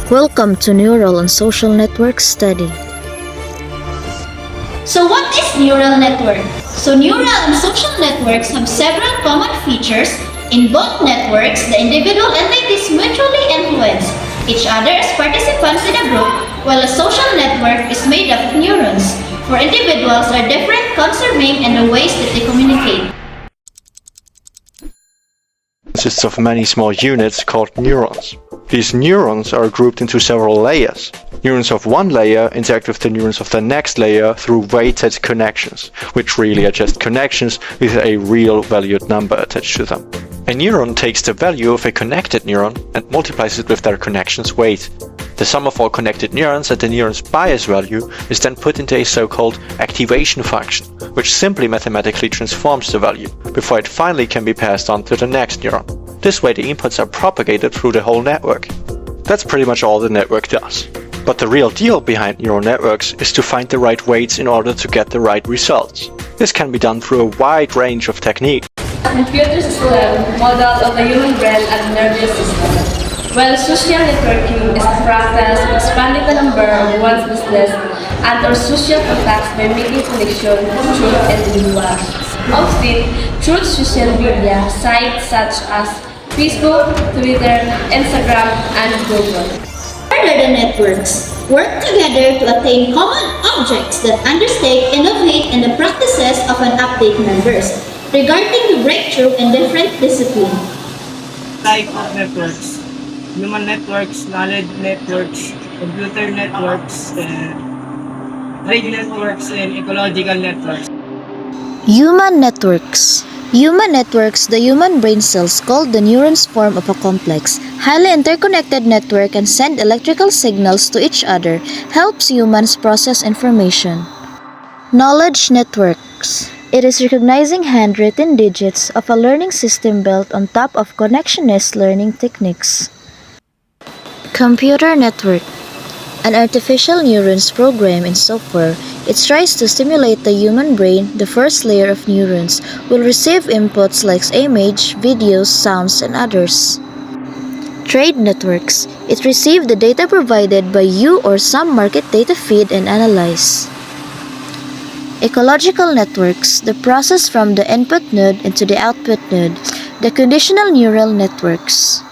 Welcome to Neural and Social Networks Study. So what is neural network? So neural and social networks have several common features. In both networks, the individual entities mutually influence each other as participants in a group, while a social network is made up of neurons, for individuals are different concerning in the ways that they communicate. Consists of many small units called neurons. These neurons are grouped into several layers. Neurons of one layer interact with the neurons of the next layer through weighted connections, which really are just connections with a real valued number attached to them. A neuron takes the value of a connected neuron and multiplies it with their connection's weight. The sum of all connected neurons at the neuron's bias value is then put into a so-called activation function, which simply mathematically transforms the value, before it finally can be passed on to the next neuron. This way the inputs are propagated through the whole network. That's pretty much all the network does. But the real deal behind neural networks is to find the right weights in order to get the right results. This can be done through a wide range of techniques. Computer system model of the human brain and nervous system. While social networking is the practice of expanding the number of one's business and or social contacts by making connection through individuals. Often, through social media sites such as Facebook, Twitter, Instagram, and Google. Further, the networks work together to attain common objects that understand, innovate, in the practices of an update members regarding the breakthrough in different disciplines. Type of networks: human networks, knowledge networks, computer networks, trade networks, and ecological networks. Human networks. Human networks, the human brain cells called the neurons, form of a complex, highly interconnected network and send electrical signals to each other, helps humans process information. Knowledge networks. It is recognizing handwritten digits of a learning system built on top of connectionist learning techniques. Computer network. An artificial neurons program in software. It tries to stimulate the human brain. The first layer of neurons will receive inputs like image, videos, sounds, and others. Trade networks. It receives the data provided by you or some market data feed and analyze. Ecological networks. The process from the input node into the output node. The conditional neural networks.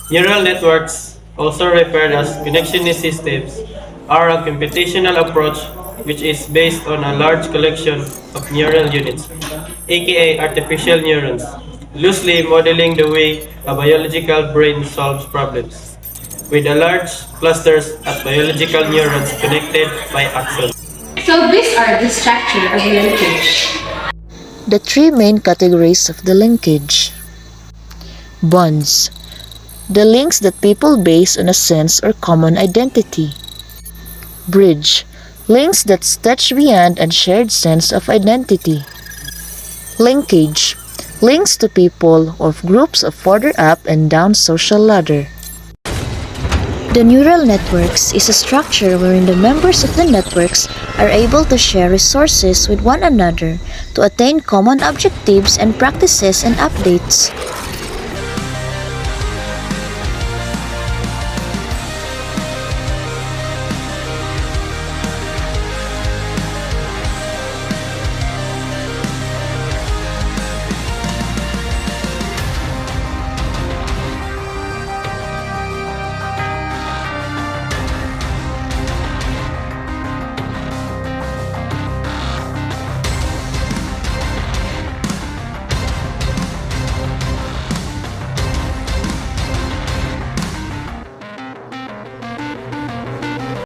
Neural networks, also referred as connectionist systems, are a computational approach which is based on a large collection of neural units, aka artificial neurons, loosely modeling the way a biological brain solves problems, with a large clusters of biological neurons connected by axons. So these are the structure of the linkage. The three main categories of the linkage. Bonds. The links that people base on a sense or common identity. Bridge. Links that stretch beyond a shared sense of identity. Linkage. Links to people or groups of further up and down social ladder. The neural networks is a structure wherein the members of the networks are able to share resources with one another to attain common objectives and practices and updates.